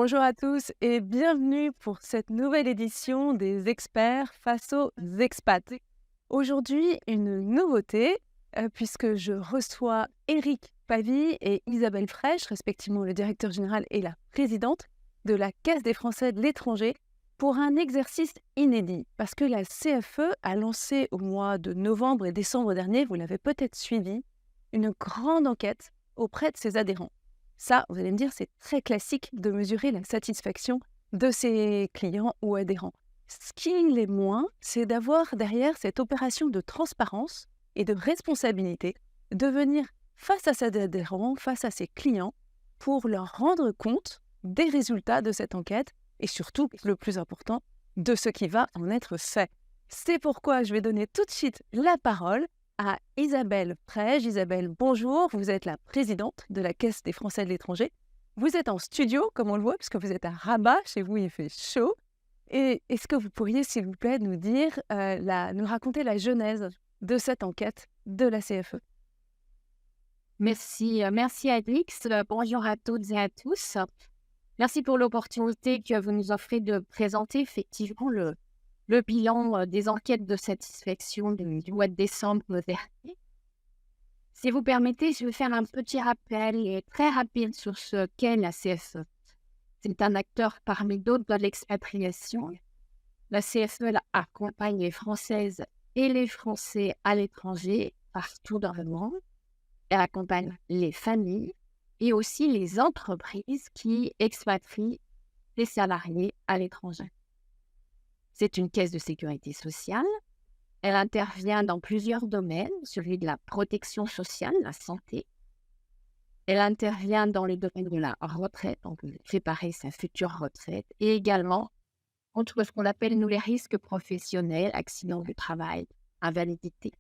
Bonjour à tous et bienvenue pour cette nouvelle édition des experts face aux expats. Aujourd'hui, une nouveauté puisque je reçois Éric Pavie et Isabelle Fraîche, respectivement le directeur général et la présidente de la Caisse des Français de l'étranger, pour un exercice inédit. Parce que la CFE a lancé au mois de novembre et décembre dernier, vous l'avez peut-être suivi, une grande enquête auprès de ses adhérents. Ça, vous allez me dire, c'est très classique de mesurer la satisfaction de ses clients ou adhérents. Ce qui l'est moins, c'est d'avoir derrière cette opération de transparence et de responsabilité, de venir face à ses adhérents, face à ses clients, pour leur rendre compte des résultats de cette enquête et surtout, le plus important, de ce qui va en être fait. C'est pourquoi je vais donner tout de suite la parole à Isabelle Fraîche. Isabelle, bonjour, vous êtes la présidente de la Caisse des Français de l'étranger. Vous êtes en studio, comme on le voit, puisque vous êtes à Rabat, chez vous il fait chaud. Et est-ce que vous pourriez, s'il vous plaît, nous dire, nous raconter la genèse de cette enquête de la CFE? Merci Alix. Bonjour à toutes et à tous. Merci pour l'opportunité que vous nous offrez de présenter effectivement le bilan des enquêtes de satisfaction du mois de décembre dernier. Si vous permettez, je vais faire un petit rappel très rapide sur ce qu'est la CFE. C'est un acteur parmi d'autres de l'expatriation. La CFE elle accompagne les Françaises et les Français à l'étranger, partout dans le monde. Elle accompagne les familles et aussi les entreprises qui expatrient des salariés à l'étranger. C'est une caisse de sécurité sociale. Elle intervient dans plusieurs domaines, celui de la protection sociale, la santé. Elle intervient dans le domaine de la retraite, donc préparer sa future retraite, et également contre ce qu'on appelle, nous, les risques professionnels, accidents du travail, invalidité.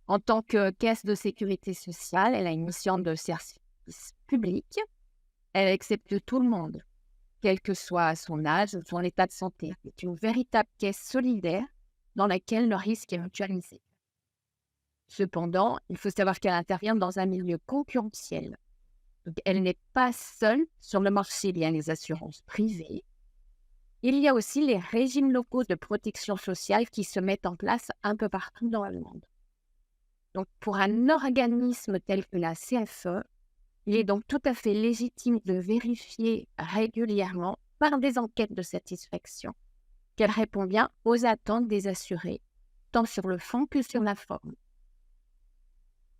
En tant que caisse de sécurité sociale, elle a une mission de service public. Elle accepte tout le monde, quel que soit son âge ou son état de santé. C'est une véritable caisse solidaire dans laquelle le risque est mutualisé. Cependant, il faut savoir qu'elle intervient dans un milieu concurrentiel. Donc, elle n'est pas seule sur le marché. Il y a les assurances privées. Il y a aussi les régimes locaux de protection sociale qui se mettent en place un peu partout dans le monde. Donc, pour un organisme tel que la CFE, il est donc tout à fait légitime de vérifier régulièrement par des enquêtes de satisfaction qu'elle répond bien aux attentes des assurés, tant sur le fond que sur la forme.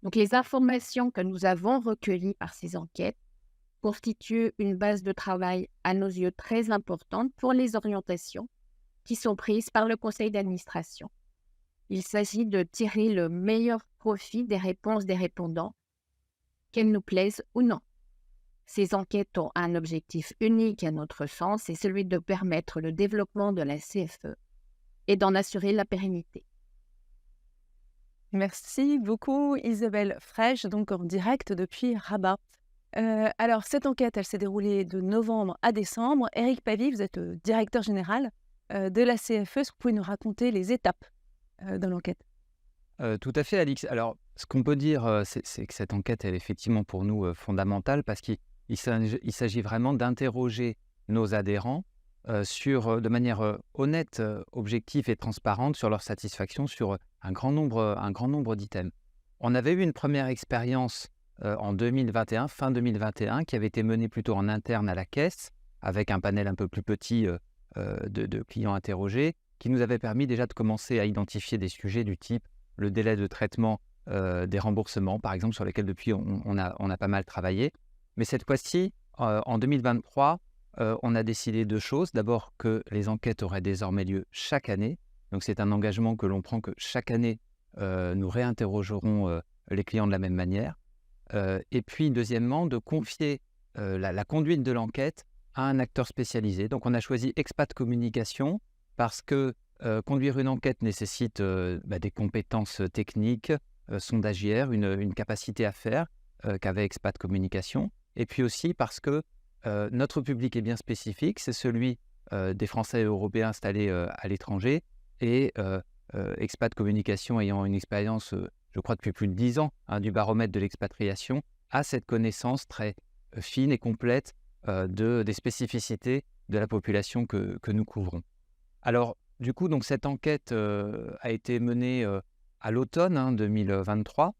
Donc, les informations que nous avons recueillies par ces enquêtes constituent une base de travail à nos yeux très importante pour les orientations qui sont prises par le conseil d'administration. Il s'agit de tirer le meilleur profit des réponses des répondants, qu'elles nous plaisent ou non. Ces enquêtes ont un objectif unique à notre sens, c'est celui de permettre le développement de la CFE et d'en assurer la pérennité. Merci beaucoup Isabelle Fraîche, donc en direct depuis Rabat. Alors cette enquête, elle s'est déroulée de novembre à décembre. Éric Pavie, vous êtes le directeur général de la CFE. Est-ce que vous pouvez nous raconter les étapes dans l'enquête? Tout à fait, Alix. Alors, ce qu'on peut dire, c'est que cette enquête, elle est effectivement pour nous fondamentale parce qu'il s'agit vraiment d'interroger nos adhérents de manière honnête, objective et transparente sur leur satisfaction sur un grand nombre d'items. On avait eu une première expérience en 2021, fin 2021, qui avait été menée plutôt en interne à la caisse, avec un panel un peu plus petit de clients interrogés, qui nous avait permis déjà de commencer à identifier des sujets du type le délai de traitement des remboursements, par exemple, sur lesquels depuis on a pas mal travaillé. Mais cette fois-ci, en 2023, on a décidé deux choses. D'abord, que les enquêtes auraient désormais lieu chaque année. Donc c'est un engagement que l'on prend, que chaque année, nous réinterrogerons les clients de la même manière. Et puis, deuxièmement, de confier la conduite de l'enquête à un acteur spécialisé. Donc on a choisi Expat Communication parce que conduire une enquête nécessite des compétences techniques, sondagières, une capacité à faire qu'avait Expat Communication. Et puis aussi parce que notre public est bien spécifique, c'est celui des Français et Européens installés à l'étranger. Et Expat Communication ayant une expérience, je crois depuis plus de 10 ans, du baromètre de l'expatriation, a cette connaissance très fine et complète des spécificités de la population que nous couvrons. Alors, du coup, donc, cette enquête a été menée à l'automne 2023.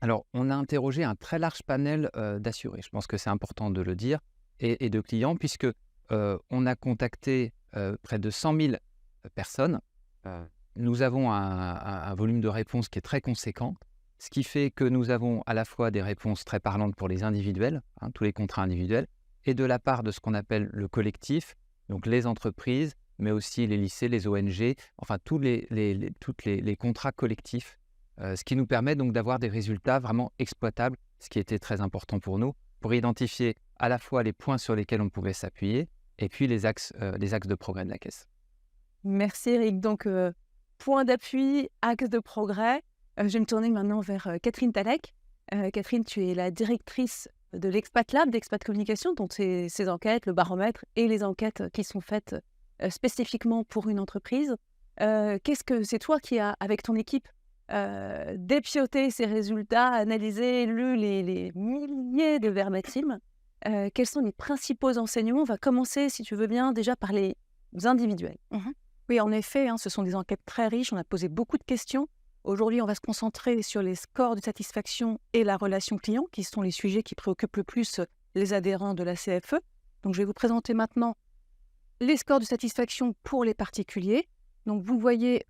Alors, on a interrogé un très large panel d'assurés, je pense que c'est important de le dire, et de clients, puisque on a contacté près de 100 000 personnes. Nous avons un volume de réponses qui est très conséquent, ce qui fait que nous avons à la fois des réponses très parlantes pour les individuels, tous les contrats individuels, et de la part de ce qu'on appelle le collectif, donc les entreprises, mais aussi les lycées, les ONG, enfin tous les contrats collectifs, ce qui nous permet donc d'avoir des résultats vraiment exploitables, ce qui était très important pour nous, pour identifier à la fois les points sur lesquels on pouvait s'appuyer et puis les axes de progrès de la Caisse. Merci Eric. Donc, point d'appui, axe de progrès. Je vais me tourner maintenant vers Catherine Talek. Catherine, tu es la directrice de l'Expat Lab, d'Expat Communication, dont ces enquêtes, le baromètre et les enquêtes qui sont faites spécifiquement pour une entreprise. Qu'est-ce que c'est toi qui as, avec ton équipe, dépioté ces résultats, analysé, lu les milliers de verbatims? Quels sont les principaux enseignements? On va commencer, si tu veux bien, déjà par les individuels. Oui, en effet, ce sont des enquêtes très riches. On a posé beaucoup de questions. Aujourd'hui, on va se concentrer sur les scores de satisfaction et la relation client, qui sont les sujets qui préoccupent le plus les adhérents de la CFE. Donc, je vais vous présenter maintenant les scores de satisfaction pour les particuliers. Donc, vous voyez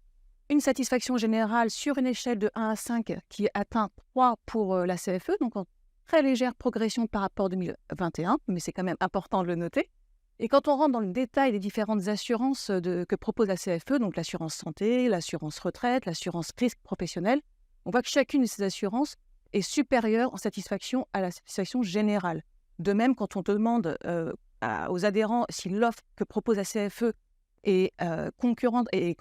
une satisfaction générale sur une échelle de 1 à 5 qui atteint 3 pour la CFE, donc en très légère progression par rapport à 2021, mais c'est quand même important de le noter. Et quand on rentre dans le détail des différentes assurances que propose la CFE, donc l'assurance santé, l'assurance retraite, l'assurance risque professionnel, on voit que chacune de ces assurances est supérieure en satisfaction à la satisfaction générale. De même, quand on demande aux adhérents si l'offre que propose la CFE est concurrente et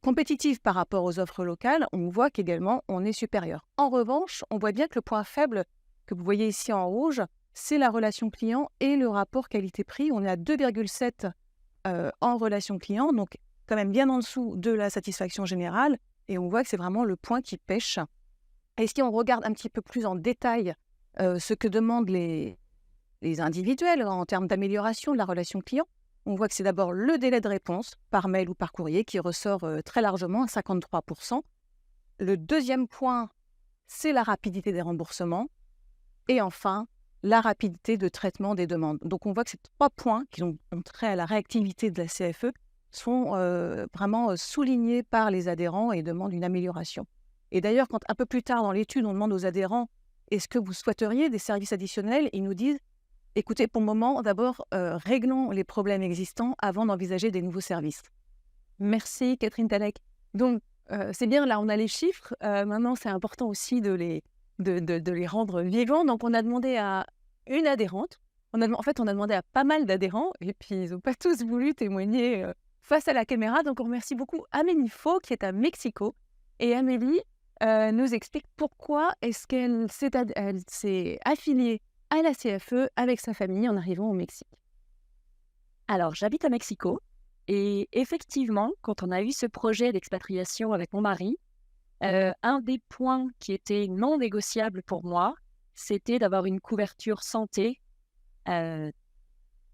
compétitive par rapport aux offres locales, on voit qu'également on est supérieur. En revanche, on voit bien que le point faible que vous voyez ici en rouge, c'est la relation client et le rapport qualité-prix. On est à 2,7 en relation client, donc quand même bien en dessous de la satisfaction générale. Et on voit que c'est vraiment le point qui pêche. Et si on regarde un petit peu plus en détail ce que demandent les individuels en termes d'amélioration de la relation client, on voit que c'est d'abord le délai de réponse par mail ou par courrier qui ressort très largement à 53%. Le deuxième point, c'est la rapidité des remboursements. Et enfin, la rapidité de traitement des demandes. Donc, on voit que ces 3 points qui ont trait à la réactivité de la CFE sont vraiment soulignés par les adhérents et demandent une amélioration. Et d'ailleurs, quand un peu plus tard dans l'étude, on demande aux adhérents « Est-ce que vous souhaiteriez des services additionnels ?» Ils nous disent « Écoutez, pour le moment, d'abord, réglons les problèmes existants avant d'envisager des nouveaux services. » Merci Catherine Talek. Donc, c'est bien, là on a les chiffres. Maintenant, c'est important aussi de les rendre vivants. Donc, on a demandé à une adhérente. On a demandé à pas mal d'adhérents et puis ils n'ont pas tous voulu témoigner face à la caméra. Donc, on remercie beaucoup Amélie Faux qui est à Mexico. Et Amélie nous explique pourquoi est-ce qu'elle s'est affiliée à la CFE avec sa famille en arrivant au Mexique. Alors, j'habite à Mexico et effectivement, quand on a eu ce projet d'expatriation avec mon mari, un des points qui était non négociable pour moi, c'était d'avoir une couverture santé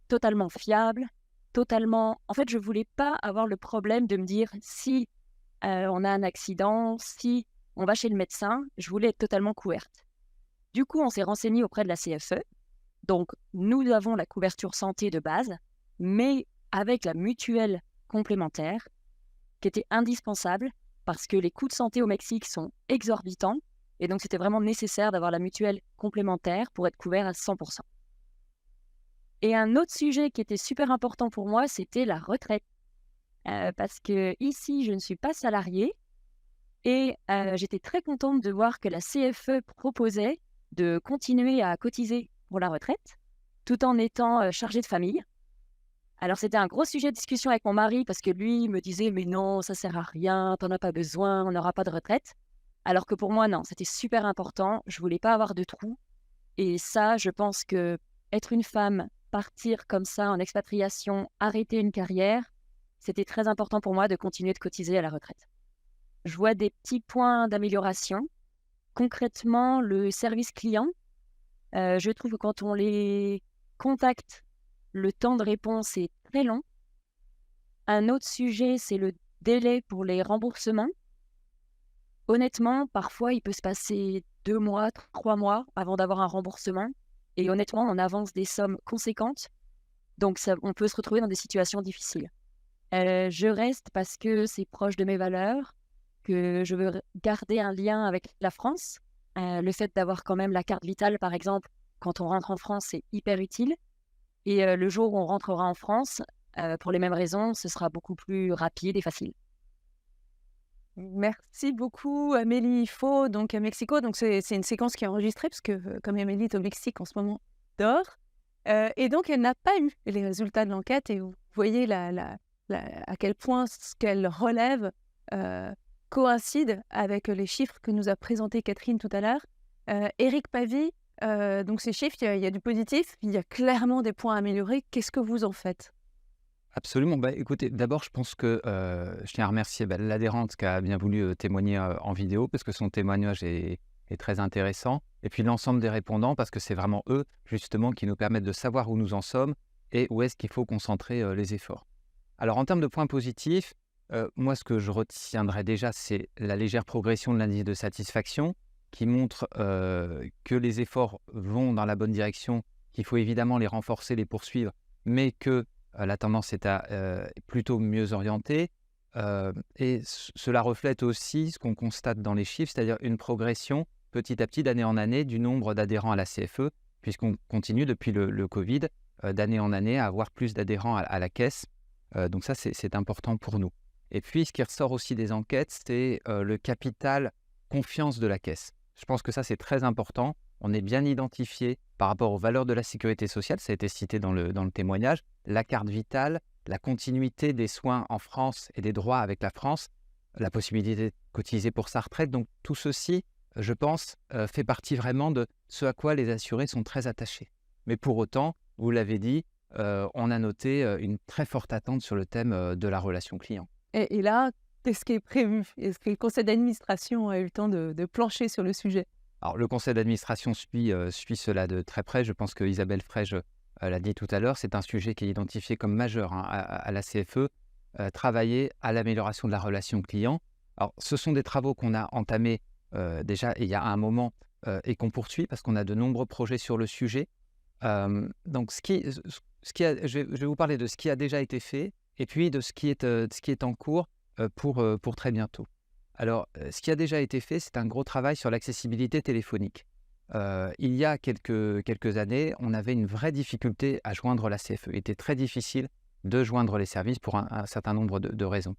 totalement fiable, totalement... En fait, je ne voulais pas avoir le problème de me dire si on a un accident, si on va chez le médecin, je voulais être totalement couverte. Du coup, on s'est renseigné auprès de la CFE. Donc, nous avons la couverture santé de base, mais avec la mutuelle complémentaire, qui était indispensable parce que les coûts de santé au Mexique sont exorbitants. Et donc, c'était vraiment nécessaire d'avoir la mutuelle complémentaire pour être couvert à 100%. Et un autre sujet qui était super important pour moi, c'était la retraite. Parce que ici, je ne suis pas salariée. Et j'étais très contente de voir que la CFE proposait de continuer à cotiser pour la retraite, tout en étant chargée de famille. Alors, c'était un gros sujet de discussion avec mon mari parce que lui me disait « Mais non, ça sert à rien, t'en as pas besoin, on n'aura pas de retraite. » Alors que pour moi, non, c'était super important. Je voulais pas avoir de trou. Et ça, je pense que être une femme, partir comme ça en expatriation, arrêter une carrière, c'était très important pour moi de continuer de cotiser à la retraite. Je vois des petits points d'amélioration. Concrètement, le service client, je trouve que quand on les contacts, le temps de réponse est très long. Un autre sujet, c'est le délai pour les remboursements. Honnêtement, parfois, il peut se passer 2 mois, 3 mois avant d'avoir un remboursement. Et honnêtement, on avance des sommes conséquentes. Donc, on peut se retrouver dans des situations difficiles. Je reste parce que c'est proche de mes valeurs, que je veux garder un lien avec la France. Le fait d'avoir quand même la carte vitale, par exemple, quand on rentre en France, c'est hyper utile. Et le jour où on rentrera en France, pour les mêmes raisons, ce sera beaucoup plus rapide et facile. Merci beaucoup Amélie Faux, donc à Mexico. Donc c'est une séquence qui est enregistrée parce que comme Amélie est au Mexique en ce moment, dort. Et donc elle n'a pas eu les résultats de l'enquête et vous voyez à quel point ce qu'elle relève coïncide avec les chiffres que nous a présentés Catherine tout à l'heure. Éric Pavie, donc ces chiffres, il y a du positif, il y a clairement des points à améliorer. Qu'est-ce que vous en faites? Absolument. Écoutez, d'abord, je pense que je tiens à remercier l'adhérente qui a bien voulu témoigner en vidéo parce que son témoignage est très intéressant. Et puis l'ensemble des répondants parce que c'est vraiment eux, justement, qui nous permettent de savoir où nous en sommes et où est-ce qu'il faut concentrer les efforts. Alors, en termes de points positifs, moi, ce que je retiendrai déjà, c'est la légère progression de l'indice de satisfaction qui montre que les efforts vont dans la bonne direction, qu'il faut évidemment les renforcer, les poursuivre, mais que la tendance est à plutôt mieux orienter. Et cela reflète aussi ce qu'on constate dans les chiffres, c'est-à-dire une progression petit à petit, d'année en année, du nombre d'adhérents à la CFE, puisqu'on continue depuis le Covid, d'année en année, à avoir plus d'adhérents à la caisse. Donc ça, c'est important pour nous. Et puis, ce qui ressort aussi des enquêtes, c'est le capital confiance de la caisse. Je pense que ça, c'est très important. On est bien identifié par rapport aux valeurs de la sécurité sociale, ça a été cité dans le témoignage, la carte vitale, la continuité des soins en France et des droits avec la France, la possibilité de cotiser pour sa retraite. Donc tout ceci, je pense, fait partie vraiment de ce à quoi les assurés sont très attachés. Mais pour autant, vous l'avez dit, on a noté une très forte attente sur le thème de la relation client. Et là, qu'est-ce qui est prévu? Est-ce que le conseil d'administration a eu le temps de plancher sur le sujet? Alors, le conseil d'administration suit cela de très près. Je pense que Isabelle Frege l'a dit tout à l'heure. C'est un sujet qui est identifié comme majeur à la CFE, travailler à l'amélioration de la relation client. Alors, ce sont des travaux qu'on a entamés déjà il y a un moment et qu'on poursuit parce qu'on a de nombreux projets sur le sujet. Donc, je vais vous parler de ce qui a déjà été fait et puis de ce qui est en cours pour très bientôt. Alors, ce qui a déjà été fait, c'est un gros travail sur l'accessibilité téléphonique. Il y a quelques années, on avait une vraie difficulté à joindre la CFE. Il était très difficile de joindre les services pour un certain nombre de raisons.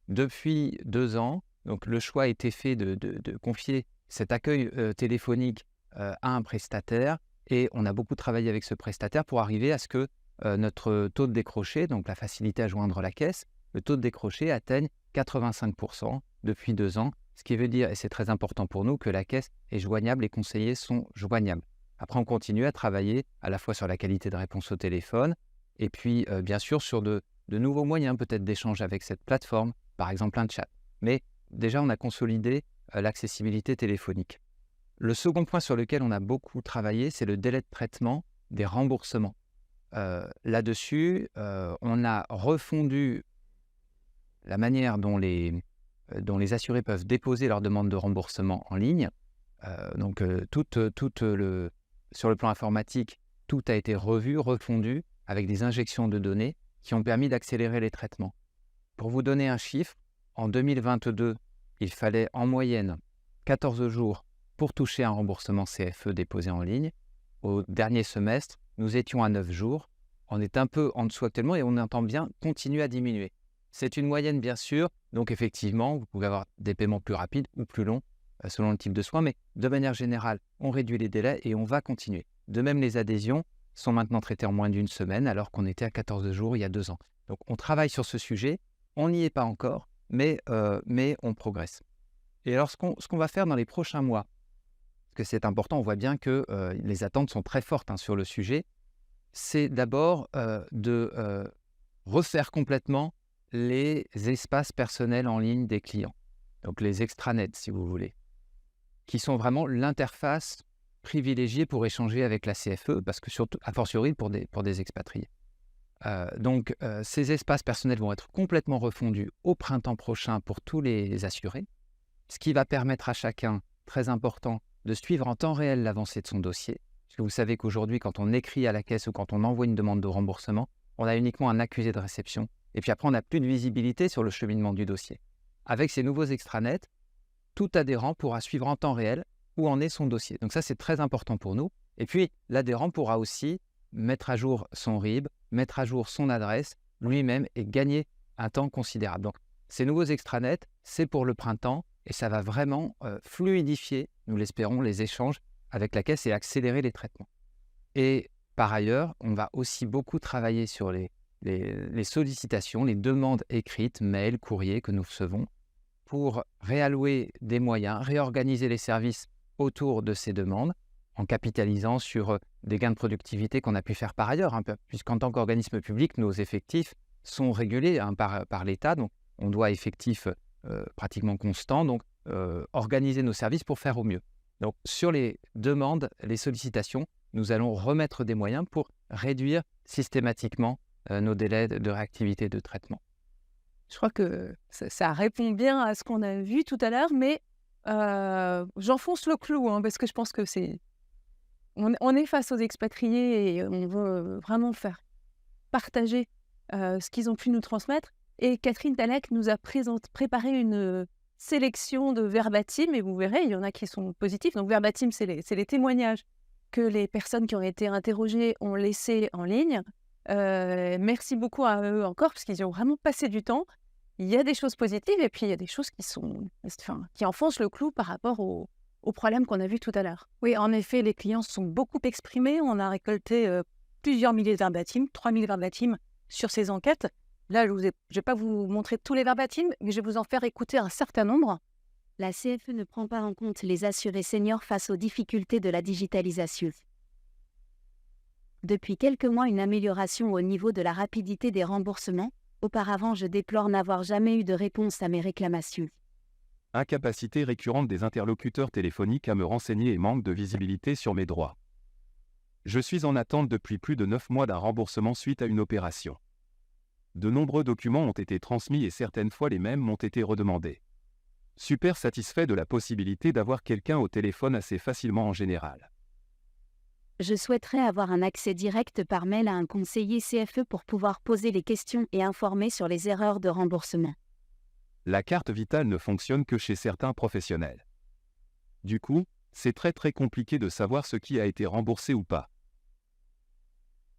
Depuis 2 ans, donc, le choix a été fait de confier cet accueil téléphonique à un prestataire et on a beaucoup travaillé avec ce prestataire pour arriver à ce que notre taux de décroché, donc la facilité à joindre la caisse, le taux de décroché atteigne 85% depuis 2 ans, ce qui veut dire, et c'est très important pour nous, que la caisse est joignable, les conseillers sont joignables. Après, on continue à travailler à la fois sur la qualité de réponse au téléphone et puis bien sûr sur de nouveaux moyens peut-être d'échange avec cette plateforme, par exemple un chat. Mais déjà, on a consolidé l'accessibilité téléphonique. Le second point sur lequel on a beaucoup travaillé, c'est le délai de traitement des remboursements. Là-dessus, on a refondu la manière dont les assurés peuvent déposer leur demande de remboursement en ligne. Sur le plan informatique, tout a été revu, refondu avec des injections de données qui ont permis d'accélérer les traitements. Pour vous donner un chiffre, en 2022, il fallait en moyenne 14 jours pour toucher un remboursement CFE déposé en ligne. Au dernier semestre, nous étions à 9 jours. On est un peu en dessous actuellement et on entend bien continuer à diminuer. C'est une moyenne, bien sûr. Donc, effectivement, vous pouvez avoir des paiements plus rapides ou plus longs selon le type de soins. Mais de manière générale, on réduit les délais et on va continuer. De même, les adhésions sont maintenant traitées en moins d'1 semaine alors qu'on était à 14 jours il y a 2 ans. Donc, on travaille sur ce sujet. On n'y est pas encore, mais on progresse. Et alors, ce qu'on va faire dans les prochains mois, parce que c'est important, on voit bien que les attentes sont très fortes sur le sujet, c'est d'abord de refaire complètement les espaces personnels en ligne des clients, donc les extranets si vous voulez, qui sont vraiment l'interface privilégiés pour échanger avec la CFE, parce que surtout, a fortiori, pour des expatriés. Ces espaces personnels vont être complètement refondus au printemps prochain pour tous les assurés, ce qui va permettre à chacun, très important, de suivre en temps réel l'avancée de son dossier. Parce que vous savez qu'aujourd'hui, quand on écrit à la caisse ou quand on envoie une demande de remboursement, on a uniquement un accusé de réception. Et puis après, on n'a plus de visibilité sur le cheminement du dossier. Avec ces nouveaux extranets, tout adhérent pourra suivre en temps réel où en est son dossier. Donc ça, c'est très important pour nous. Et puis, l'adhérent pourra aussi mettre à jour son RIB, mettre à jour son adresse lui-même et gagner un temps considérable. Donc, ces nouveaux extranets, c'est pour le printemps et ça va vraiment fluidifier, nous l'espérons, les échanges avec la caisse et accélérer les traitements. Et par ailleurs, on va aussi beaucoup travailler sur les sollicitations, les demandes écrites, mails, courriers que nous recevons pour réallouer des moyens, réorganiser les services autour de ces demandes en capitalisant sur des gains de productivité qu'on a pu faire par ailleurs, puisqu'en tant qu'organisme public, nos effectifs sont régulés par l'État, donc on doit effectifs pratiquement constants, donc organiser nos services pour faire au mieux. Donc sur les demandes, les sollicitations, nous allons remettre des moyens pour réduire systématiquement nos délais de réactivité de traitement. Je crois que ça répond bien à ce qu'on a vu tout à l'heure, mais j'enfonce le clou, parce que je pense que on est face aux expatriés et on veut vraiment faire partager ce qu'ils ont pu nous transmettre. Et Catherine Talek nous a préparé une sélection de verbatim, et vous verrez, il y en a qui sont positifs. Donc verbatim, c'est les témoignages que les personnes qui ont été interrogées ont laissés en ligne. Merci beaucoup à eux encore, parce qu'ils ont vraiment passé du temps. Il y a des choses positives, et puis il y a des choses qui enfoncent le clou par rapport aux problèmes qu'on a vus tout à l'heure. Oui, en effet, les clients se sont beaucoup exprimés. On a récolté plusieurs milliers de verbatim, 3000 verbatim sur ces enquêtes. Là, je ne vais pas vous montrer tous les verbatim, mais je vais vous en faire écouter un certain nombre. La CFE ne prend pas en compte les assurés seniors face aux difficultés de la digitalisation. Depuis quelques mois, une amélioration au niveau de la rapidité des remboursements. Auparavant, je déplore n'avoir jamais eu de réponse à mes réclamations. Incapacité récurrente des interlocuteurs téléphoniques à me renseigner et manque de visibilité sur mes droits. Je suis en attente depuis plus de 9 mois d'un remboursement suite à une opération. De nombreux documents ont été transmis et certaines fois les mêmes m'ont été redemandés. Super satisfait de la possibilité d'avoir quelqu'un au téléphone assez facilement en général. Je souhaiterais avoir un accès direct par mail à un conseiller CFE pour pouvoir poser les questions et informer sur les erreurs de remboursement. La carte vitale ne fonctionne que chez certains professionnels. Du coup, c'est très compliqué de savoir ce qui a été remboursé ou pas.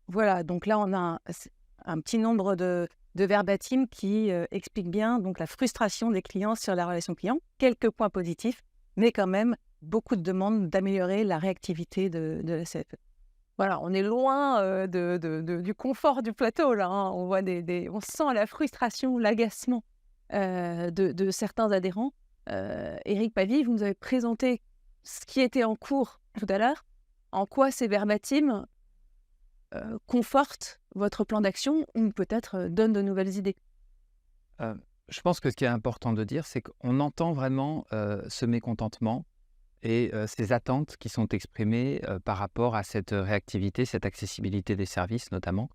Voilà, donc là, on a un petit nombre de verbatim qui expliquent bien donc, la frustration des clients sur la relation client. Quelques points positifs, mais quand même beaucoup de demandes d'améliorer la réactivité de la CFE. Voilà, on est loin du confort du plateau, là. On voit on sent la frustration, l'agacement de certains adhérents. Éric Pavie, vous nous avez présenté ce qui était en cours tout à l'heure. En quoi ces verbatim confortent votre plan d'action ou peut-être donnent de nouvelles idées? Je pense que ce qui est important de dire, c'est qu'on entend vraiment ce mécontentement et ces attentes qui sont exprimées par rapport à cette réactivité, cette accessibilité des services notamment,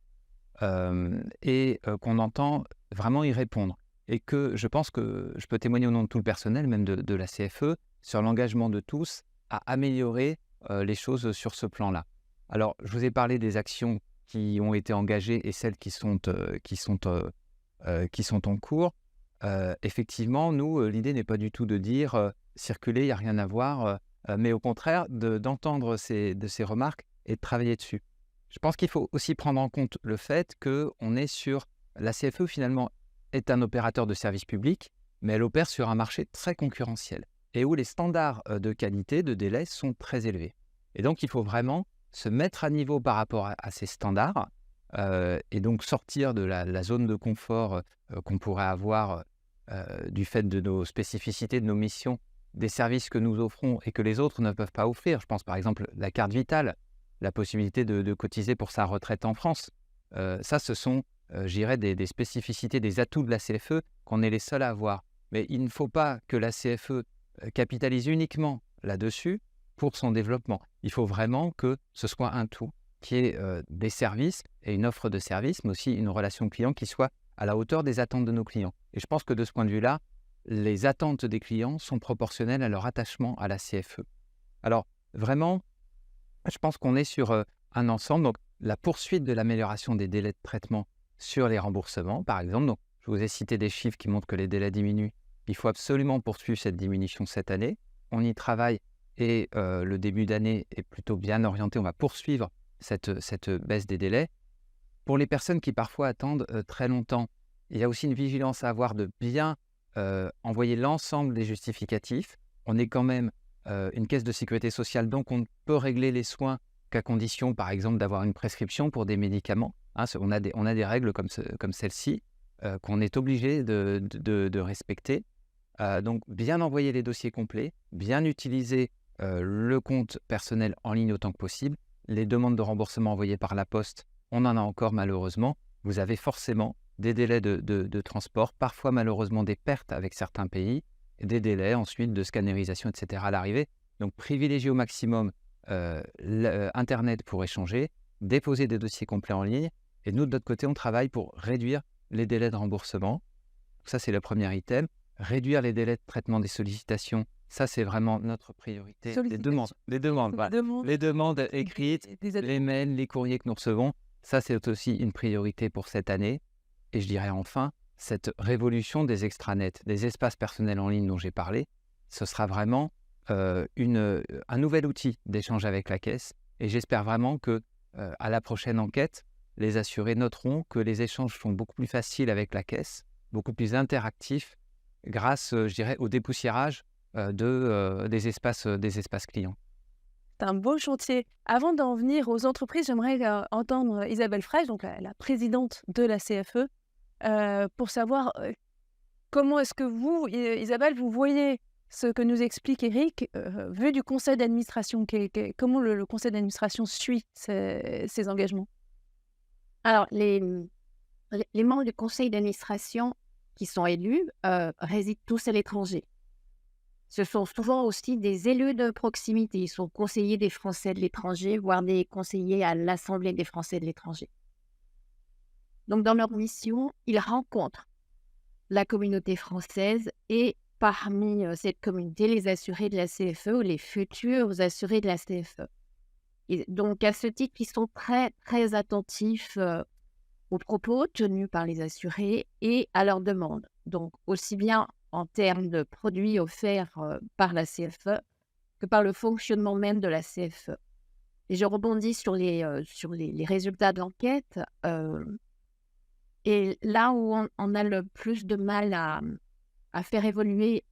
et qu'on entend vraiment y répondre. Et que je pense que je peux témoigner au nom de tout le personnel, même de la CFE, sur l'engagement de tous à améliorer les choses sur ce plan-là. Alors, je vous ai parlé des actions qui ont été engagées et celles qui sont en cours. Effectivement, nous, l'idée n'est pas du tout de dire circuler, il n'y a rien à voir, mais au contraire d'entendre de ces remarques et de travailler dessus. Je pense qu'il faut aussi prendre en compte le fait qu'on est sur... La CFE, finalement, est un opérateur de service public, mais elle opère sur un marché très concurrentiel et où les standards de qualité, de délai sont très élevés. Et donc, il faut vraiment se mettre à niveau par rapport à ces standards et donc sortir de la zone de confort qu'on pourrait avoir du fait de nos spécificités, de nos missions, des services que nous offrons et que les autres ne peuvent pas offrir. Je pense par exemple à la carte vitale, la possibilité de cotiser pour sa retraite en France. Ça, ce sont, je dirais, des spécificités, des atouts de la CFE qu'on est les seuls à avoir. Mais il ne faut pas que la CFE capitalise uniquement là-dessus pour son développement. Il faut vraiment que ce soit un tout, qui est des services et une offre de services, mais aussi une relation client qui soit à la hauteur des attentes de nos clients. Et je pense que de ce point de vue-là, les attentes des clients sont proportionnelles à leur attachement à la CFE. Alors, vraiment, je pense qu'on est sur un ensemble. Donc, la poursuite de l'amélioration des délais de traitement sur les remboursements, par exemple. Donc, je vous ai cité des chiffres qui montrent que les délais diminuent. Il faut absolument poursuivre cette diminution cette année. On y travaille et le début d'année est plutôt bien orienté. On va poursuivre cette baisse des délais. Pour les personnes qui parfois attendent très longtemps, il y a aussi une vigilance à avoir de bien envoyer l'ensemble des justificatifs. On est quand même une caisse de sécurité sociale, donc on ne peut régler les soins qu'à condition, par exemple, d'avoir une prescription pour des médicaments. Hein, on a des règles comme celle-ci qu'on est obligé de respecter. Donc, bien envoyer les dossiers complets, bien utiliser le compte personnel en ligne autant que possible. Les demandes de remboursement envoyées par la poste, on en a encore malheureusement. Vous avez forcément des délais de transport, parfois malheureusement des pertes avec certains pays, et des délais ensuite de scannerisation, etc. à l'arrivée. Donc, privilégiez au maximum Internet pour échanger, déposer des dossiers complets en ligne. Et nous, de notre côté, on travaille pour réduire les délais de remboursement. Ça, c'est le premier item. Réduire les délais de traitement des sollicitations, ça, c'est vraiment notre priorité. Les demandes, voilà. Les demandes écrites, les mails, les courriers que nous recevons, ça, c'est aussi une priorité pour cette année. Et je dirais enfin, cette révolution des extranets, des espaces personnels en ligne dont j'ai parlé, ce sera vraiment un nouvel outil d'échange avec la caisse. Et j'espère vraiment que à la prochaine enquête, les assurés noteront que les échanges sont beaucoup plus faciles avec la caisse, beaucoup plus interactifs, grâce, je dirais, au dépoussiérage des espaces clients. C'est un beau chantier. Avant d'en venir aux entreprises, j'aimerais entendre Isabelle Fraîche, donc la présidente de la CFE, pour savoir comment est-ce que vous, Isabelle, vous voyez ce que nous explique Eric, vu du conseil d'administration, comment le conseil d'administration suit ces engagements? Alors, les membres du conseil d'administration qui sont élus résident tous à l'étranger. Ce sont souvent aussi des élus de proximité. Ils sont conseillers des Français de l'étranger, voire des conseillers à l'Assemblée des Français de l'étranger. Donc, dans leur mission, ils rencontrent la communauté française et parmi cette communauté, les assurés de la CFE ou les futurs assurés de la CFE. Et donc, à ce titre, ils sont très, très attentifs aux propos tenus par les assurés et à leurs demandes. Donc, aussi bien en termes de produits offerts par la CFE que par le fonctionnement même de la CFE. Et je rebondis sur les résultats de l'enquête. Et là où on a le plus de mal à faire évoluer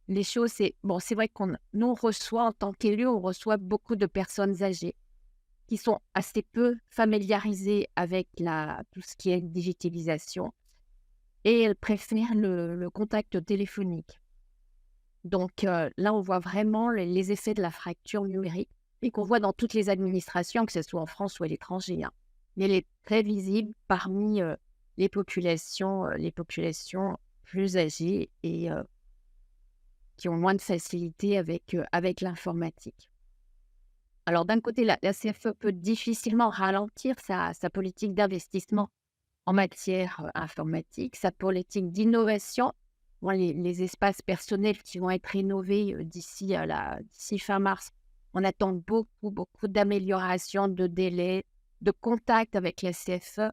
les choses, c'est vrai nous, on reçoit, en tant qu'élus, on reçoit beaucoup de personnes âgées qui sont assez peu familiarisées avec tout ce qui est digitalisation et elles préfèrent le contact téléphonique. Donc là, on voit vraiment les effets de la fracture numérique et qu'on voit dans toutes les administrations, que ce soit en France ou à l'étranger. Hein. Mais elle est très visible parmi les populations plus âgées et qui ont moins de facilité avec l'informatique. Alors d'un côté, la CFE peut difficilement ralentir sa politique d'investissement en matière informatique, sa politique d'innovation. Les espaces personnels qui vont être rénovés d'ici fin mars, on attend beaucoup, beaucoup d'améliorations de délais, de contact avec la CFE.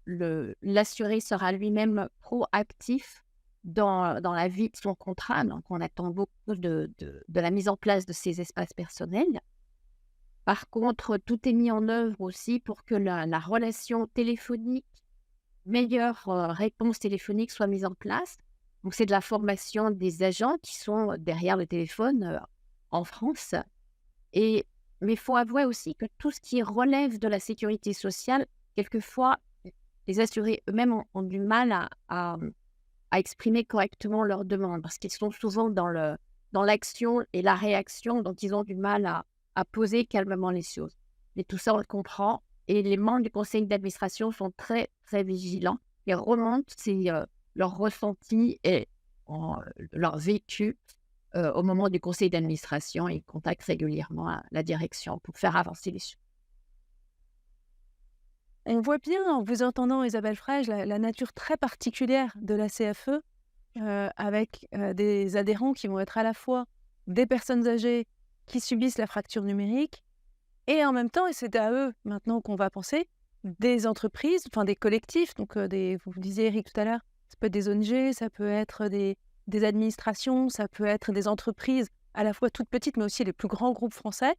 L'assuré sera lui-même proactif dans la vie de son contrat. Donc, on attend beaucoup de la mise en place de ces espaces personnels. Par contre, tout est mis en œuvre aussi pour que la relation téléphonique, meilleure réponse téléphonique soit mise en place. Donc, c'est de la formation des agents qui sont derrière le téléphone en France. Mais il faut avouer aussi que tout ce qui relève de la sécurité sociale, quelquefois, les assurés eux-mêmes ont du mal à exprimer correctement leurs demandes parce qu'ils sont souvent dans l'action et la réaction, donc ils ont du mal à poser calmement les choses. Mais tout ça, on le comprend et les membres du conseil d'administration sont très, très vigilants et remontent leurs ressentis et leur vécu au moment du conseil d'administration, ils contactent régulièrement la direction pour faire avancer les sujets. On voit bien, en vous entendant, Isabelle Frege, la nature très particulière de la CFE, avec des adhérents qui vont être à la fois des personnes âgées qui subissent la fracture numérique, et en même temps, et c'est à eux maintenant qu'on va penser, des entreprises, enfin des collectifs, donc vous disiez Eric tout à l'heure, ça peut être des ONG, ça peut être des administrations, ça peut être des entreprises à la fois toutes petites, mais aussi les plus grands groupes français,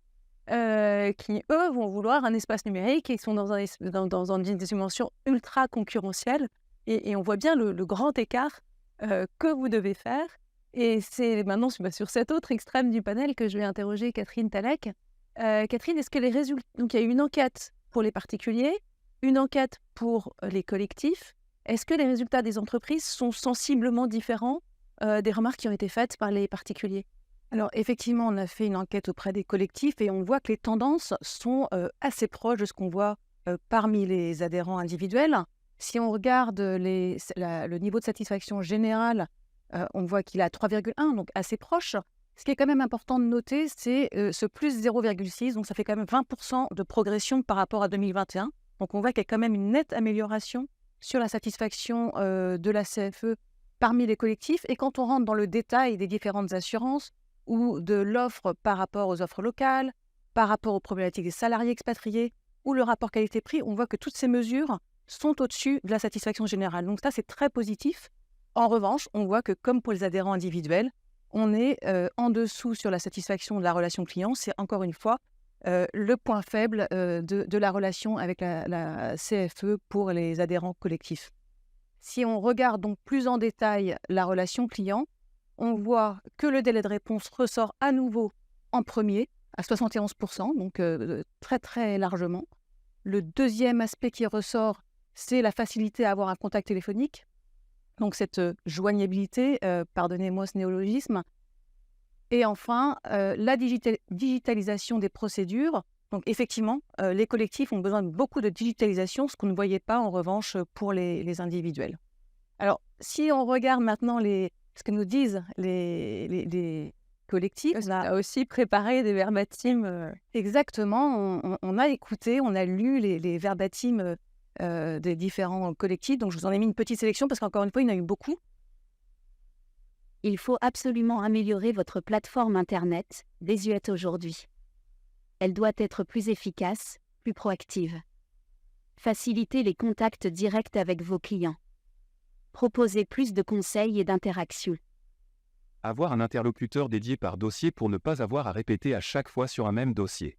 qui, eux, vont vouloir un espace numérique et qui sont dans une dimension ultra concurrentielle. Et on voit bien le grand écart que vous devez faire. Et c'est maintenant sur cet autre extrême du panel que je vais interroger Catherine Talek. Catherine, est-ce que les résultats... Donc, il y a eu une enquête pour les particuliers, une enquête pour les collectifs. Est-ce que les résultats des entreprises sont sensiblement différents des remarques qui ont été faites par les particuliers? Alors effectivement, on a fait une enquête auprès des collectifs et on voit que les tendances sont assez proches de ce qu'on voit parmi les adhérents individuels. Si on regarde le niveau de satisfaction général, on voit qu'il est à 3,1, donc assez proche. Ce qui est quand même important de noter, c'est ce plus 0,6, donc ça fait quand même 20% de progression par rapport à 2021. Donc on voit qu'il y a quand même une nette amélioration sur la satisfaction de la CFE parmi les collectifs. Et quand on rentre dans le détail des différentes assurances, ou de l'offre par rapport aux offres locales, par rapport aux problématiques des salariés expatriés, ou le rapport qualité-prix, on voit que toutes ces mesures sont au-dessus de la satisfaction générale. Donc ça, c'est très positif. En revanche, on voit que comme pour les adhérents individuels, on est en dessous sur la satisfaction de la relation client. C'est encore une fois le point faible de la relation avec la CFE pour les adhérents collectifs. Si on regarde donc plus en détail la relation client, on voit que le délai de réponse ressort à nouveau en premier, à 71%, donc très très largement. Le deuxième aspect qui ressort, c'est la facilité à avoir un contact téléphonique, donc cette joignabilité, pardonnez-moi ce néologisme. Et enfin, la digitalisation des procédures. Donc effectivement, les collectifs ont besoin de beaucoup de digitalisation, ce qu'on ne voyait pas en revanche pour les individuels. Alors, si on regarde maintenant ce que nous disent les collectifs, on a aussi préparé des verbatims. Exactement, on a écouté, on a lu les verbatims des différents collectifs. Donc, je vous en ai mis une petite sélection parce qu'encore une fois, il y en a eu beaucoup. Il faut absolument améliorer votre plateforme Internet, désuète aujourd'hui. Elle doit être plus efficace, plus proactive. Facilitez les contacts directs avec vos clients. Proposez plus de conseils et d'interactions. Avoir un interlocuteur dédié par dossier pour ne pas avoir à répéter à chaque fois sur un même dossier.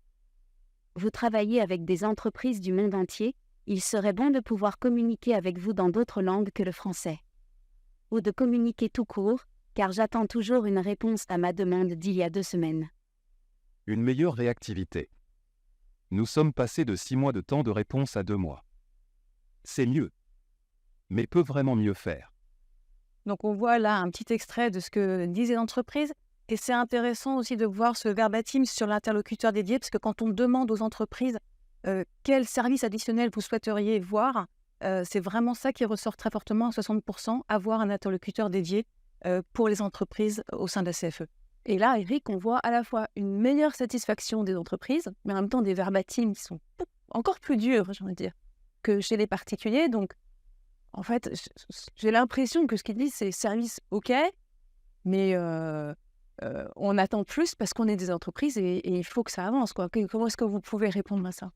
Vous travaillez avec des entreprises du monde entier, il serait bon de pouvoir communiquer avec vous dans d'autres langues que le français. Ou de communiquer tout court, car j'attends toujours une réponse à ma demande d'il y a 2 semaines. Une meilleure réactivité. Nous sommes passés de 6 mois de temps de réponse à 2 mois. C'est mieux. Mais peut vraiment mieux faire. Donc on voit là un petit extrait de ce que disent les entreprises. Et c'est intéressant aussi de voir ce verbatim sur l'interlocuteur dédié, parce que quand on demande aux entreprises quel service additionnel vous souhaiteriez voir, c'est vraiment ça qui ressort très fortement à 60%, avoir un interlocuteur dédié pour les entreprises au sein de la CFE. Et là, Eric, on voit à la fois une meilleure satisfaction des entreprises, mais en même temps des verbatims qui sont encore plus durs, j'ai envie de dire, que chez les particuliers. Donc, en fait, j'ai l'impression que ce qu'ils disent, c'est service OK, mais on attend plus parce qu'on est des entreprises et il faut que ça avance, quoi. Comment est-ce que vous pouvez répondre à ça?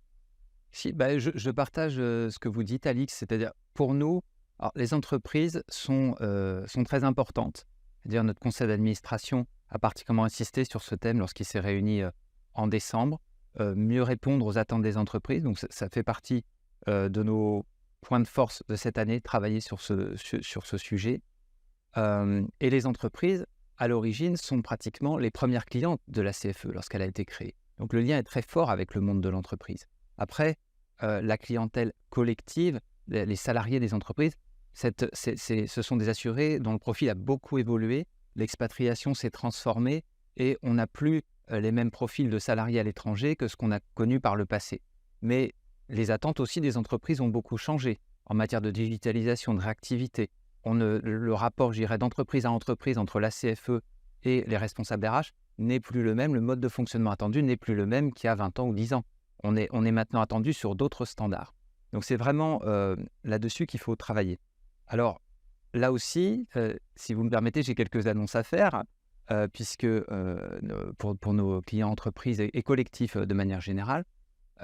Si, je partage ce que vous dites, Alix, c'est-à-dire pour nous, alors, les entreprises sont très importantes. C'est-à-dire notre conseil d'administration a particulièrement insisté sur ce thème lorsqu'il s'est réuni en décembre, mieux répondre aux attentes des entreprises. Donc ça fait partie de nos points de force de cette année, travailler sur ce sujet. Et les entreprises, à l'origine, sont pratiquement les premières clientes de la CFE lorsqu'elle a été créée. Donc le lien est très fort avec le monde de l'entreprise. Après, la clientèle collective, les salariés des entreprises, ce sont des assurés dont le profil a beaucoup évolué, l'expatriation s'est transformée et on n'a plus les mêmes profils de salariés à l'étranger que ce qu'on a connu par le passé. Mais les attentes aussi des entreprises ont beaucoup changé en matière de digitalisation, de réactivité. Le rapport, je dirais, d'entreprise à entreprise entre la CFE et les responsables RH n'est plus le même, le mode de fonctionnement attendu n'est plus le même qu'il y a 20 ans ou 10 ans. On est maintenant attendu sur d'autres standards. Donc c'est vraiment là-dessus qu'il faut travailler. Alors là aussi, si vous me permettez, j'ai quelques annonces à faire, puisque pour nos clients entreprises et collectifs de manière générale,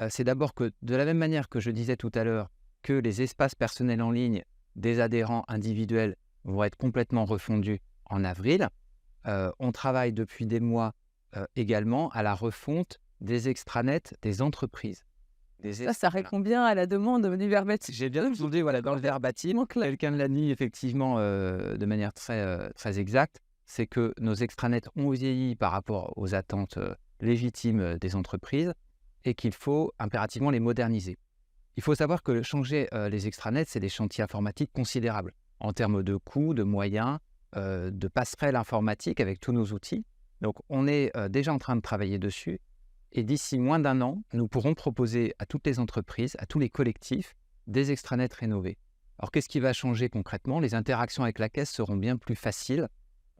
c'est d'abord que de la même manière que je disais tout à l'heure, que les espaces personnels en ligne des adhérents individuels vont être complètement refondus en avril, on travaille depuis des mois également à la refonte des extranets des entreprises. Ça répond bien à la demande du verbatim. J'ai bien entendu, voilà, dans le verbatim, quelqu'un l'a dit effectivement de manière très exacte, c'est que nos extranets ont vieilli par rapport aux attentes légitimes des entreprises et qu'il faut impérativement les moderniser. Il faut savoir que changer les extranets, c'est des chantiers informatiques considérables en termes de coûts, de moyens, de passerelles informatiques avec tous nos outils. Donc, on est déjà en train de travailler dessus. Et d'ici moins d'1 an, nous pourrons proposer à toutes les entreprises, à tous les collectifs, des extranets rénovés. Alors, qu'est-ce qui va changer concrètement? Les interactions avec la caisse seront bien plus faciles.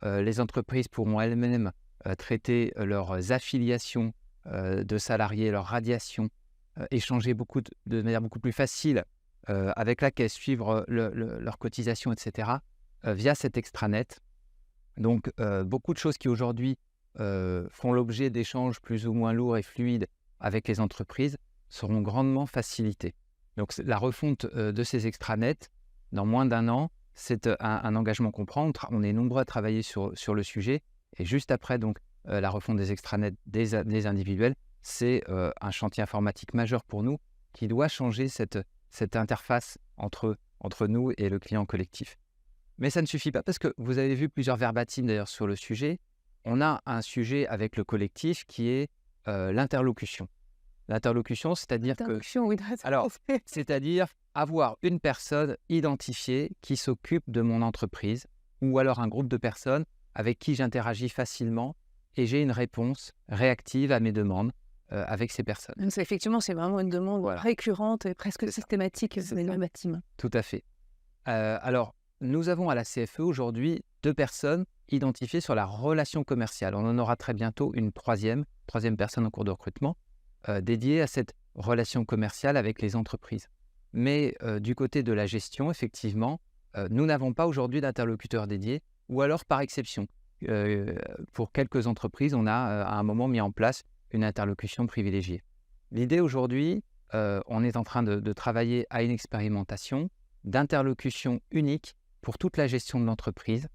Les entreprises pourront elles-mêmes traiter leurs affiliations de salariés, leurs radiations, échanger de manière beaucoup plus facile avec la caisse, suivre leurs cotisations, etc., via cet extranet. Donc, beaucoup de choses qui aujourd'hui font l'objet d'échanges plus ou moins lourds et fluides avec les entreprises seront grandement facilitées. Donc, la refonte de ces extranets, dans moins d'1 an, c'est un engagement qu'on prend. On est nombreux à travailler sur le sujet. Et juste après, donc, la refonte des extranets des individuels, c'est un chantier informatique majeur pour nous qui doit changer cette interface entre nous et le client collectif. Mais ça ne suffit pas parce que vous avez vu plusieurs verbatim d'ailleurs sur le sujet. On a un sujet avec le collectif qui est l'interlocution. L'interlocution, c'est-à-dire c'est-à-dire avoir une personne identifiée qui s'occupe de mon entreprise ou alors un groupe de personnes avec qui j'interagis facilement et j'ai une réponse réactive à mes demandes avec ces personnes. Donc, effectivement, c'est vraiment une demande récurrente et presque systématique dans les verbatim. Tout à fait. Alors, nous avons à la CFE aujourd'hui 2 personnes identifiées sur la relation commerciale. On en aura très bientôt une troisième personne en cours de recrutement dédiée à cette relation commerciale avec les entreprises. Mais du côté de la gestion, effectivement, nous n'avons pas aujourd'hui d'interlocuteur dédié ou alors par exception. Pour quelques entreprises, on a à un moment mis en place une interlocution privilégiée. L'idée aujourd'hui, on est en train de travailler à une expérimentation d'interlocution unique pour toute la gestion de l'entreprise.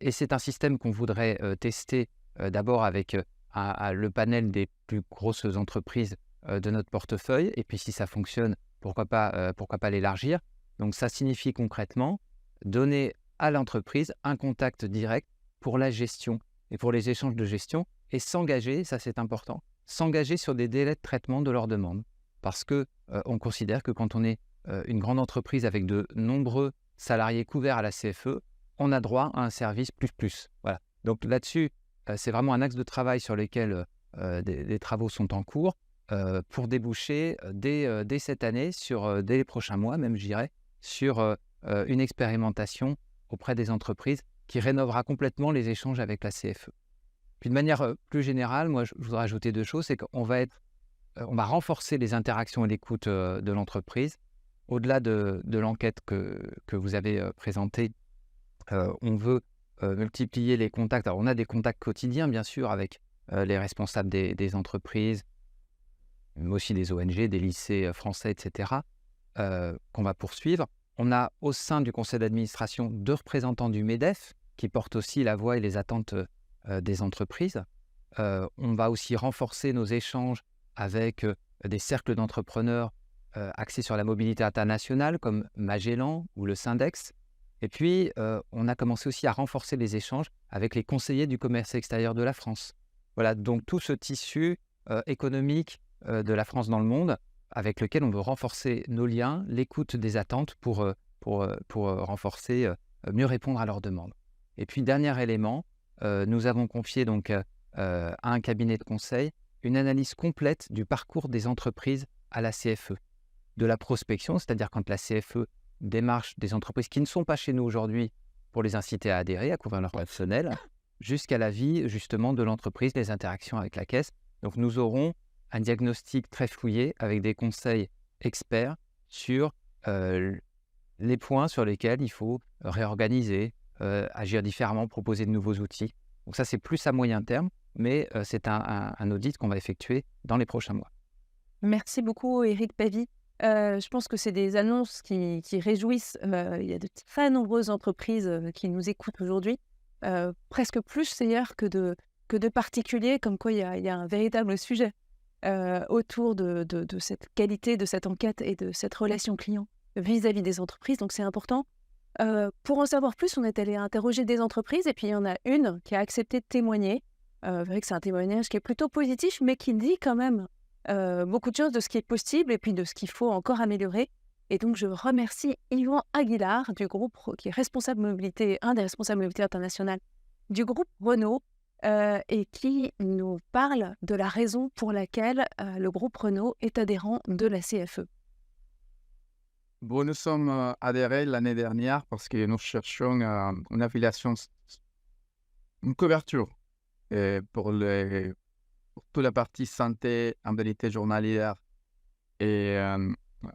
Et c'est un système qu'on voudrait tester d'abord avec le panel des plus grosses entreprises de notre portefeuille. Et puis si ça fonctionne, pourquoi pas l'élargir. Donc ça signifie concrètement donner à l'entreprise un contact direct pour la gestion et pour les échanges de gestion et s'engager, ça c'est important, s'engager sur des délais de traitement de leurs demandes. Parce qu'on considère que quand on est une grande entreprise avec de nombreux salariés couverts à la CFE, on a droit à un service plus. Voilà. Donc là-dessus, c'est vraiment un axe de travail sur lequel des travaux sont en cours pour déboucher dès cette année, dès les prochains mois même, je dirais, sur une expérimentation auprès des entreprises qui rénovera complètement les échanges avec la CFE. Puis de manière plus générale, moi je voudrais ajouter 2 choses, c'est qu'on va renforcer les interactions et l'écoute de l'entreprise. Au-delà de l'enquête que vous avez présentée, on veut multiplier les contacts. Alors on a des contacts quotidiens bien sûr avec les responsables des entreprises, mais aussi des ONG, des lycées français, etc., qu'on va poursuivre. On a au sein du conseil d'administration 2 représentants du MEDEF qui portent aussi la voix et les attentes des entreprises. On va aussi renforcer nos échanges avec des cercles d'entrepreneurs axés sur la mobilité internationale comme Magellan ou le Syndex. Et puis, on a commencé aussi à renforcer les échanges avec les conseillers du commerce extérieur de la France. Voilà, donc tout ce tissu économique de la France dans le monde avec lequel on veut renforcer nos liens, l'écoute des attentes pour renforcer, mieux répondre à leurs demandes. Et puis, dernier élément, nous avons confié donc à un cabinet de conseil une analyse complète du parcours des entreprises à la CFE. De la prospection, c'est-à-dire quand la CFE démarche des entreprises qui ne sont pas chez nous aujourd'hui pour les inciter à adhérer, à couvrir leur personnel, jusqu'à la vie justement de l'entreprise, les interactions avec la caisse. Donc nous aurons un diagnostic très fouillé avec des conseils experts sur les points sur lesquels il faut réorganiser, agir différemment, proposer de nouveaux outils. Donc ça, c'est plus à moyen terme, mais c'est un audit qu'on va effectuer dans les prochains mois. Merci beaucoup, Éric Pavy. Je pense que c'est des annonces qui réjouissent. Il y a de très nombreuses entreprises qui nous écoutent aujourd'hui, presque plus d'ailleurs que de particuliers, comme quoi il y a un véritable sujet autour de cette qualité, de cette enquête et de cette relation client vis-à-vis des entreprises. Donc c'est important. Pour en savoir plus, on est allé interroger des entreprises et puis il y en a une qui a accepté de témoigner. C'est vrai que c'est un témoignage qui est plutôt positif, mais qui dit quand même beaucoup de choses de ce qui est possible et puis de ce qu'il faut encore améliorer. Et donc, je remercie Yvan Aguilar du groupe, qui est responsable mobilité, un des responsables mobilité internationale du groupe Renault, et qui nous parle de la raison pour laquelle le groupe Renault est adhérent de la CFE. Bon, nous sommes adhérés l'année dernière parce que nous cherchons une affiliation, une couverture pour toute la partie santé, indemnité journalière et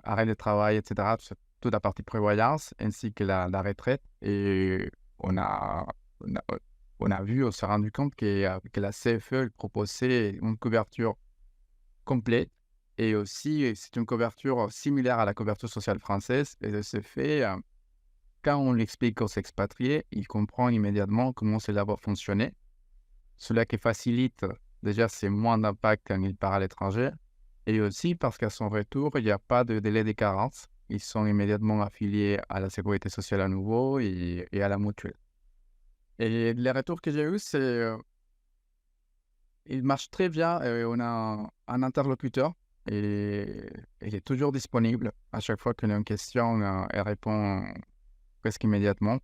arrêt de travail, etc. Toute la partie prévoyance ainsi que la retraite. Et on a vu, on s'est rendu compte que la CFE proposait une couverture complète. Et aussi, c'est une couverture similaire à la couverture sociale française. Et de ce fait, quand on l'explique aux expatriés, ils comprennent immédiatement comment cela va fonctionner. Cela qui facilite, déjà, c'est moins d'impact quand ils partent à l'étranger. Et aussi parce qu'à son retour, il n'y a pas de délai de carence. Ils sont immédiatement affiliés à la sécurité sociale à nouveau et à la mutuelle. Et les retours que j'ai eus, c'est il marche très bien. On a un interlocuteur. Et il est toujours disponible. À chaque fois qu'on a une question, elle répond presque immédiatement.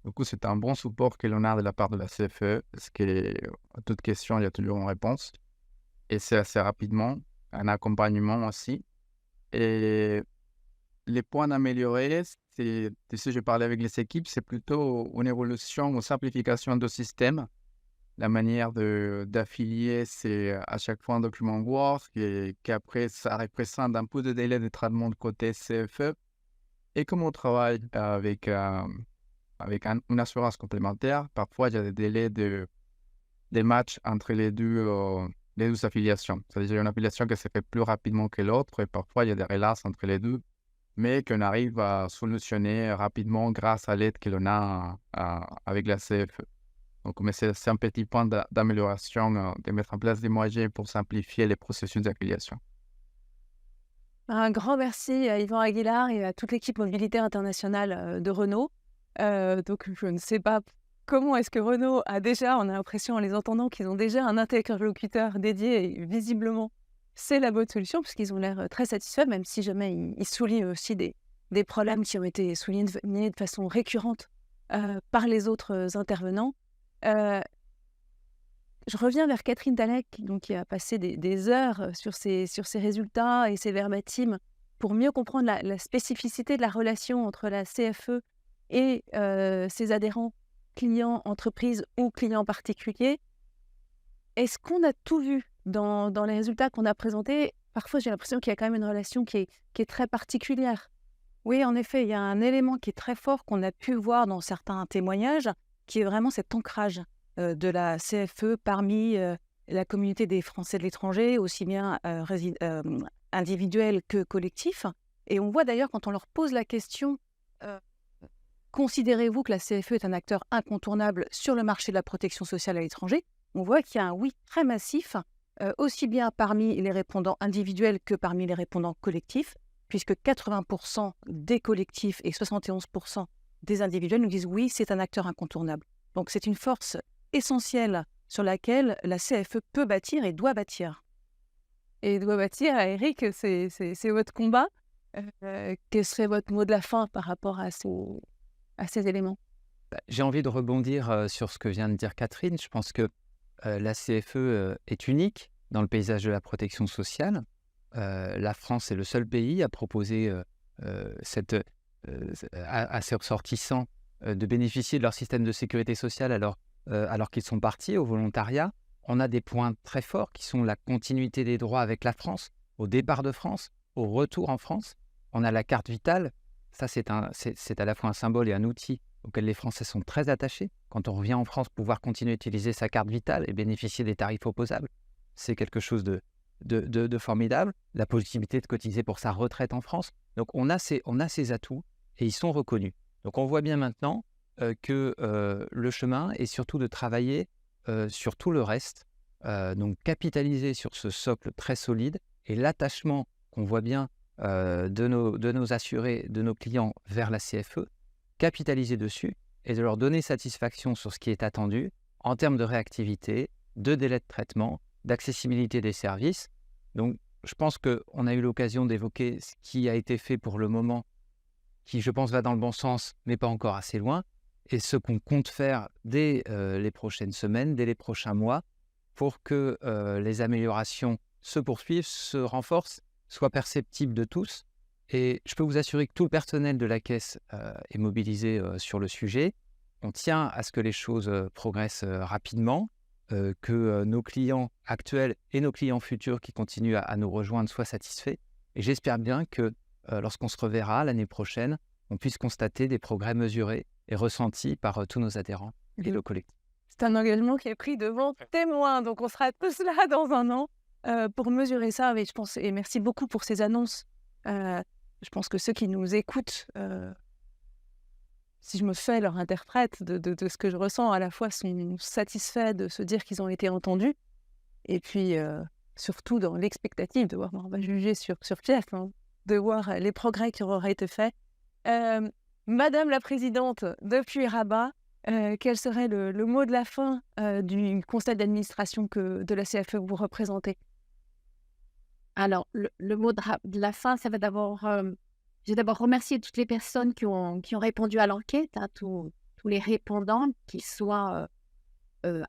Du coup, c'est un bon support que l'on a de la part de la CFE, parce qu'à toute question, il y a toujours une réponse. Et c'est assez rapidement, un accompagnement aussi. Et les points d'améliorer, c'est, de ce que j'ai parlé avec les équipes, c'est plutôt une évolution, une simplification de système. La manière d'affilier, c'est à chaque fois un document Word qui après, ça représente un peu de délai de traitement de côté CFE. Et comme on travaille avec une assurance complémentaire, parfois il y a des délais des matchs entre les deux affiliations. C'est-à-dire qu'il y a une affiliation qui se fait plus rapidement que l'autre et parfois il y a des relances entre les deux, mais qu'on arrive à solutionner rapidement grâce à l'aide que l'on a avec la CFE. Donc, mais c'est un petit point d'amélioration de mettre en place des moyens pour simplifier les processus d'affiliation. Un grand merci à Yvan Aguilar et à toute l'équipe mobilité internationale de Renault. Donc, je ne sais pas comment est-ce que Renault a déjà, on a l'impression en les entendant qu'ils ont déjà un interlocuteur dédié et visiblement, c'est la bonne solution puisqu'ils ont l'air très satisfaits, même si jamais ils soulignent aussi des problèmes qui ont été soulignés de façon récurrente par les autres intervenants. Je reviens vers Catherine Talek, donc, qui a passé des heures sur ces résultats et ces verbatims pour mieux comprendre la spécificité de la relation entre la CFE et ses adhérents, clients, entreprises ou clients particuliers. Est-ce qu'on a tout vu dans les résultats qu'on a présentés? Parfois, j'ai l'impression qu'il y a quand même une relation qui est très particulière. Oui, en effet, il y a un élément qui est très fort qu'on a pu voir dans certains témoignages, qui est vraiment cet ancrage de la CFE parmi la communauté des Français de l'étranger, aussi bien individuels que collectifs. Et on voit d'ailleurs quand on leur pose la question considérez-vous que la CFE est un acteur incontournable sur le marché de la protection sociale à l'étranger? On voit qu'il y a un oui très massif, aussi bien parmi les répondants individuels que parmi les répondants collectifs, puisque 80% des collectifs et 71% des individuels nous disent oui, c'est un acteur incontournable. Donc c'est une force essentielle sur laquelle la CFE peut bâtir et doit bâtir. Et doit bâtir, Éric, c'est votre combat. Quel serait votre mot de la fin par rapport à ces éléments? J'ai envie de rebondir sur ce que vient de dire Catherine. Je pense que la CFE est unique dans le paysage de la protection sociale. La France est le seul pays à proposer à ses ressortissants de bénéficier de leur système de sécurité sociale alors alors qu'ils sont partis au volontariat. On a des points très forts qui sont la continuité des droits avec la France, au départ de France, au retour en France. On a la carte vitale. Ça, c'est à la fois un symbole et un outil auquel les Français sont très attachés. Quand on revient en France, pouvoir continuer à utiliser sa carte vitale et bénéficier des tarifs opposables, c'est quelque chose de formidable. La possibilité de cotiser pour sa retraite en France. Donc, on a ces atouts et ils sont reconnus. Donc, on voit bien maintenant que le chemin est surtout de travailler sur tout le reste, donc capitaliser sur ce socle très solide et l'attachement qu'on voit bien de nos assurés, de nos clients vers la CFE, capitaliser dessus et de leur donner satisfaction sur ce qui est attendu en termes de réactivité, de délai de traitement, d'accessibilité des services. Donc, je pense qu'on a eu l'occasion d'évoquer ce qui a été fait pour le moment, qui, je pense, va dans le bon sens, mais pas encore assez loin, et ce qu'on compte faire dès les prochaines semaines, dès les prochains mois, pour que les améliorations se poursuivent, se renforcent, soient perceptibles de tous. Et je peux vous assurer que tout le personnel de la Caisse est mobilisé sur le sujet. On tient à ce que les choses progressent rapidement, que nos clients actuels et nos clients futurs qui continuent à nous rejoindre soient satisfaits. Et j'espère bien que lorsqu'on se reverra l'année prochaine, on puisse constater des progrès mesurés et ressentis par tous nos adhérents et le collectif. C'est un engagement qui est pris devant témoin, donc on sera tous là dans un an pour mesurer ça. Et je pense, et merci beaucoup pour ces annonces. Je pense que ceux qui nous écoutent, si je me fais leur interprète de ce que je ressens, à la fois sont satisfaits de se dire qu'ils ont été entendus, et puis surtout dans l'expectative de voir, on va juger sur pièce, hein, de voir les progrès qui auraient été faits. Madame la Présidente, depuis Rabat, quel serait le mot de la fin du conseil d'administration de la CFE que vous représentez? Alors, le mot de la fin, ça va d'abord... je vais d'abord remercier toutes les personnes qui ont répondu à l'enquête, hein, tous les répondants, qu'ils soient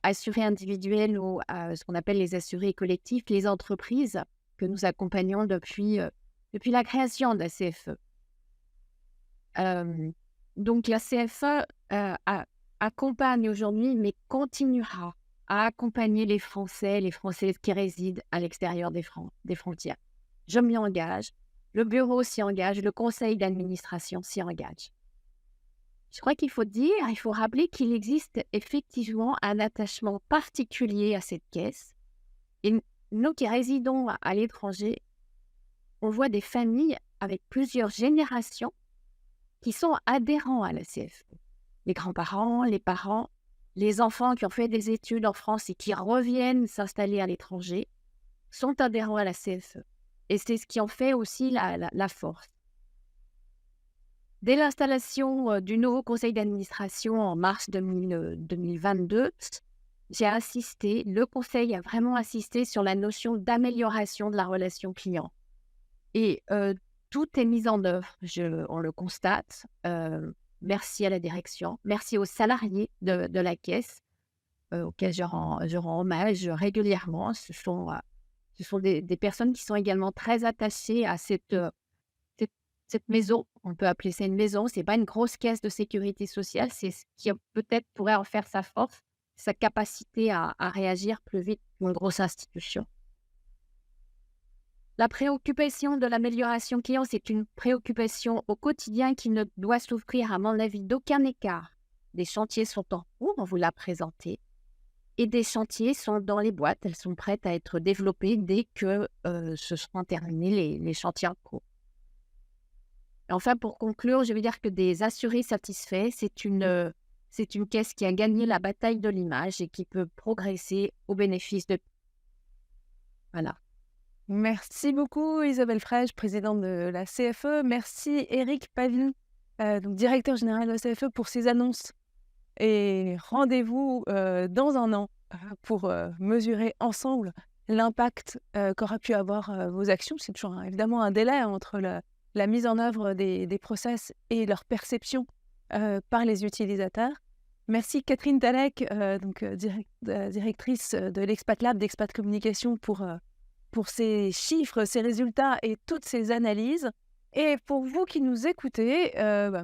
assurés individuels ou ce qu'on appelle les assurés collectifs, les entreprises que nous accompagnons depuis la création de la CFE. Donc, la CFE accompagne aujourd'hui, mais continuera à accompagner les Français, les Françaises qui résident à l'extérieur des frontières. Je m'y engage. Le bureau s'y engage, le conseil d'administration s'y engage. Je crois qu'il faut rappeler qu'il existe effectivement un attachement particulier à cette caisse. Et nous qui résidons à l'étranger, on voit des familles avec plusieurs générations qui sont adhérents à la CFE. Les grands-parents, les parents, les enfants qui ont fait des études en France et qui reviennent s'installer à l'étranger sont adhérents à la CFE. Et c'est ce qui en fait aussi la force. Dès l'installation du nouveau conseil d'administration en mars 2022, le conseil a vraiment insisté sur la notion d'amélioration de la relation client. Et tout est mis en œuvre, on le constate. Merci à la direction, merci aux salariés de la Caisse, auxquels je rends hommage régulièrement. Ce sont des personnes qui sont également très attachées à cette maison. On peut appeler ça une maison. Ce n'est pas une grosse caisse de sécurité sociale. C'est ce qui peut-être pourrait en faire sa force, sa capacité à réagir plus vite qu'une grosse institution. La préoccupation de l'amélioration client, c'est une préoccupation au quotidien qui ne doit souffrir, à mon avis, d'aucun écart. Des chantiers sont en cours, on vous l'a présenté. Et des chantiers sont dans les boîtes, elles sont prêtes à être développées dès que se seront terminés les chantiers en cours. Enfin, pour conclure, je veux dire que des assurés satisfaits, c'est une caisse qui a gagné la bataille de l'image et qui peut progresser au bénéfice de... Voilà. Merci beaucoup Isabelle Fraîche, présidente de la CFE. Merci Éric Pavin, donc directeur général de la CFE, pour ces annonces. Et rendez-vous dans un an pour mesurer ensemble l'impact qu'aura pu avoir vos actions. C'est toujours évidemment un délai entre la mise en œuvre des process et leur perception par les utilisateurs. Merci Catherine Talek, directrice de l'Expat Lab d'Expat Communication pour ces chiffres, ces résultats et toutes ces analyses. Et pour vous qui nous écoutez,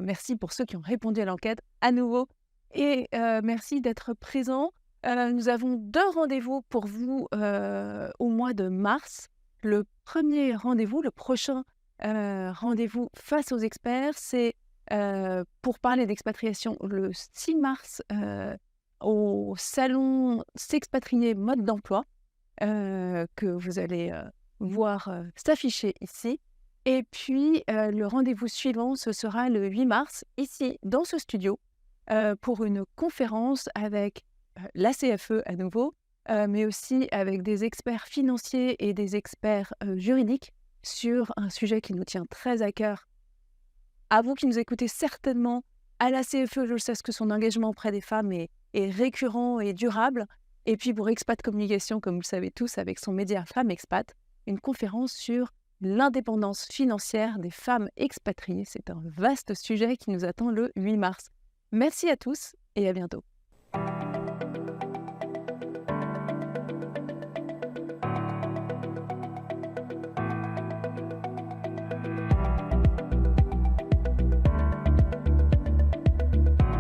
merci pour ceux qui ont répondu à l'enquête. À nouveau, et merci d'être présents. Nous avons 2 rendez-vous pour vous, au mois de mars. Le premier rendez-vous, le prochain, rendez-vous face aux experts, c'est, pour parler d'expatriation le 6 mars, au salon S'expatrier mode d'emploi, que vous allez, voir, s'afficher ici. Et puis, le rendez-vous suivant, ce sera le 8 mars, ici, dans ce studio, pour une conférence avec, la CFE à nouveau, mais aussi avec des experts financiers et des experts, juridiques sur un sujet qui nous tient très à cœur. À vous qui nous écoutez certainement, à la CFE, je sais que son engagement auprès des femmes est récurrent et durable. Et puis pour Expat Communication, comme vous le savez tous, avec son média Femmes Expat, une conférence sur l'indépendance financière des femmes expatriées. C'est un vaste sujet qui nous attend le 8 mars. Merci à tous et à bientôt.